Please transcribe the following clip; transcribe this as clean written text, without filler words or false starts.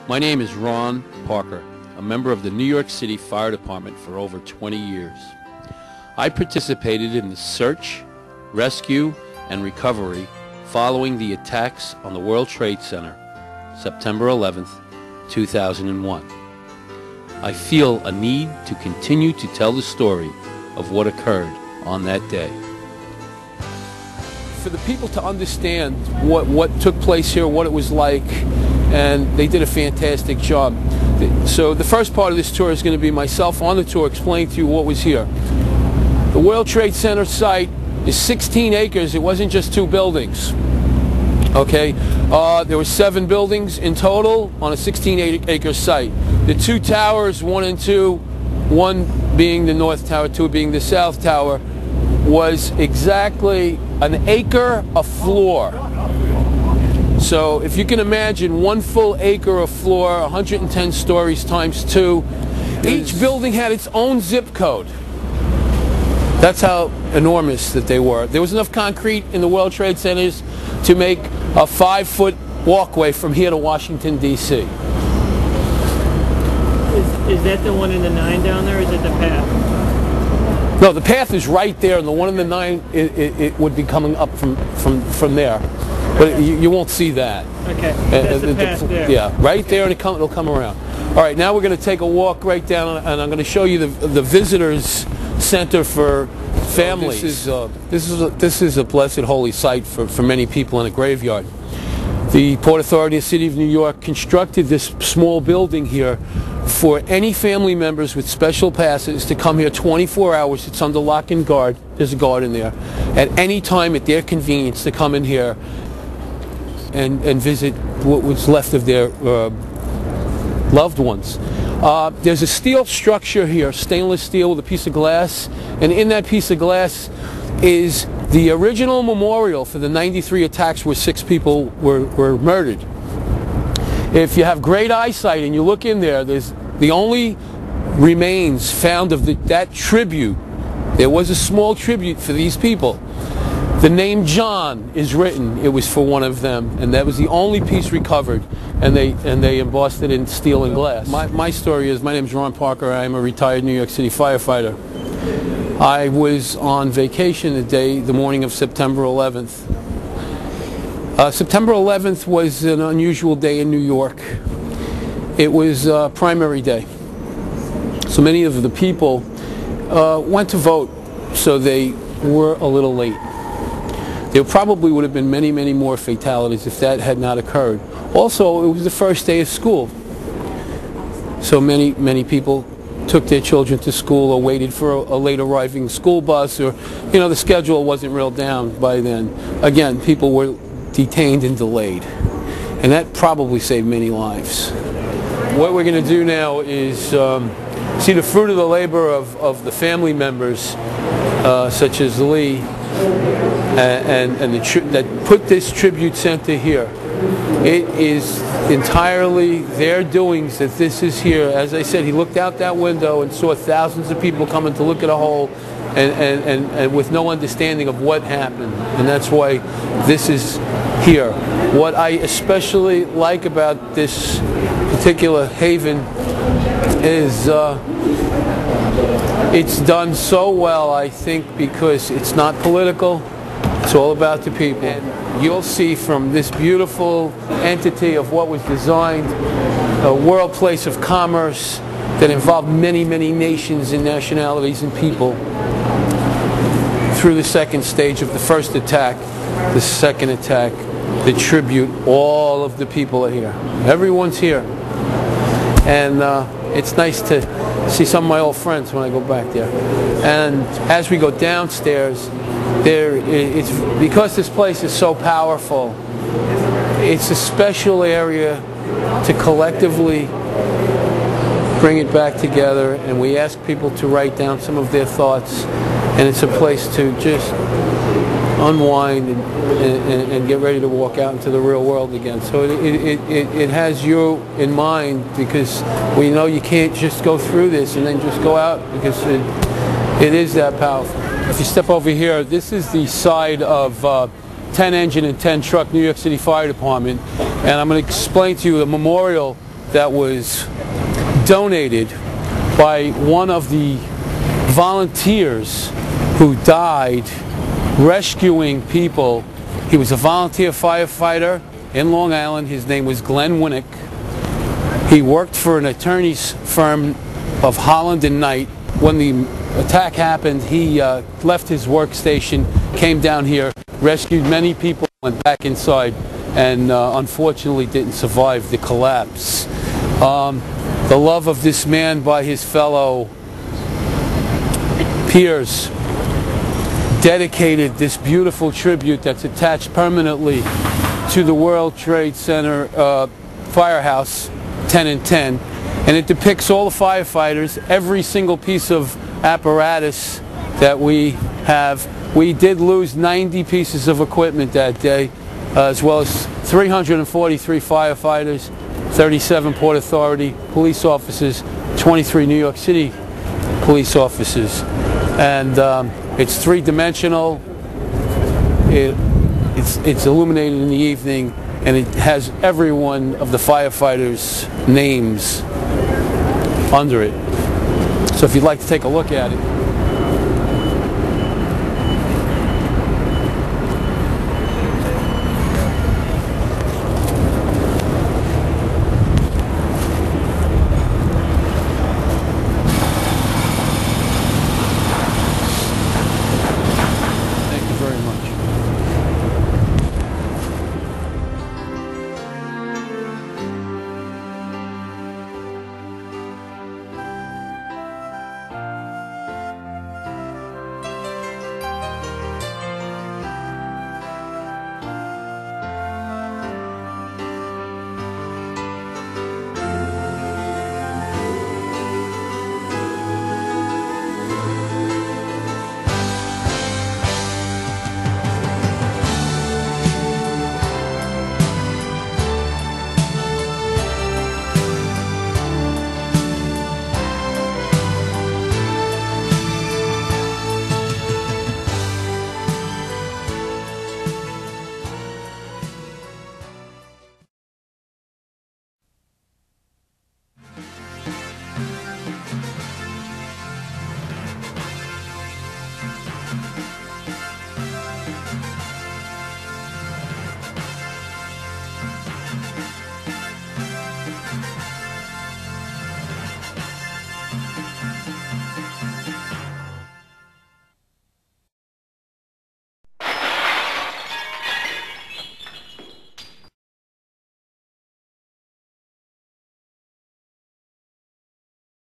My name is Ron Parker, a member of the New York City Fire Department for over 20 years. I participated in the search, rescue, and recovery following the attacks on the World Trade Center, September 11th, 2001. I feel a need to continue to tell the story of what occurred on that day. For the people to understand what took place here, what it was like, and they did a fantastic job. So the first part of this tour is going to be myself on the tour explaining to you what was here. The World Trade Center site is 16 acres. It wasn't just 2 buildings. Okay, there were 7 buildings in total on a 16-acre site. The 2 towers, 1 and 2, 1 being the North Tower, 2 being the South Tower, was exactly an acre a floor. So if you can imagine 1 full acre of floor, 110 stories times 2, each building had its own zip code. That's how enormous that they were. There was enough concrete in the World Trade Centers to make a 5-foot walkway from here to Washington, D.C. Is that the one in the 9 down there, or is it the path? No, the path is right there, and the one in the 9, it would be coming up from there. But you won't see that. Okay, that's the path there. Yeah, right there, and it'll come around. All right, now we're going to take a walk right down, and I'm going to show you the visitors center for families. This is a blessed holy site for many people in a graveyard. The Port Authority of the City of New York constructed this small building here for any family members with special passes to come here 24 hours. It's under lock and guard. There's a guard in there. At any time at their convenience to come in here and visit what was left of their loved ones. There's a steel structure here, stainless steel with a piece of glass, and in that piece of glass is the original memorial for the 93 attacks where 6 people were murdered. If you have great eyesight and you look in there, there's the only remains found of that tribute. There was a small tribute for these people. The name John is written. It was for one of them, and that was the only piece recovered, and they embossed it in steel and glass. My story is, my name is Ron Parker. I am a retired New York City firefighter. I was on vacation the morning of September 11th. September 11th was an unusual day in New York. It was primary day. So many of the people went to vote, so they were a little late. There probably would have been many, many more fatalities if that had not occurred. Also, it was the first day of school. So many people took their children to school or waited for a late arriving school bus, or, you know, the schedule wasn't real down by then. Again, people were detained and delayed. And that probably saved many lives. What we're going to do now is see the fruit of the labor of the family members, such as Lee, and that put this tribute center here. It is entirely their doings that this is here. As I said, he looked out that window and saw thousands of people coming to look at a hole, and with no understanding of what happened. And that's why this is here. What I especially like about this particular haven is it's done so well, I think, because it's not political. It's all about the people. And you'll see from this beautiful entity of what was designed, a world place of commerce that involved many, many nations and nationalities and people, through the second stage of the first attack, the second attack, the tribute. All of the people are here. Everyone's here. And it's nice to see some of my old friends when I go back there. And as we go downstairs, it's because this place is so powerful, it's a special area to collectively bring it back together, and we ask people to write down some of their thoughts, and it's a place to just unwind and get ready to walk out into the real world again. So it has you in mind, because we know you can't just go through this and then just go out, because it is that powerful. If you step over here, this is the side of 10 engine and 10 truck New York City Fire Department, and I'm going to explain to you the memorial that was donated by one of the volunteers who died rescuing people. He was a volunteer firefighter in Long Island. His name was Glenn Winnick. He worked for an attorney's firm of Holland and Knight. When the attack happened, he left his workstation, came down here, rescued many people, went back inside, and unfortunately didn't survive the collapse. The love of this man by his fellow peers dedicated this beautiful tribute that's attached permanently to the World Trade Center firehouse 10 and 10, and it depicts all the firefighters, every single piece of apparatus that we have. We did lose 90 pieces of equipment that day, as well as 343 firefighters, 37 Port Authority police officers, 23 New York City police officers. And it's three-dimensional, it's illuminated in the evening, and it has every one of the firefighters' names under it. So if you'd like to take a look at it.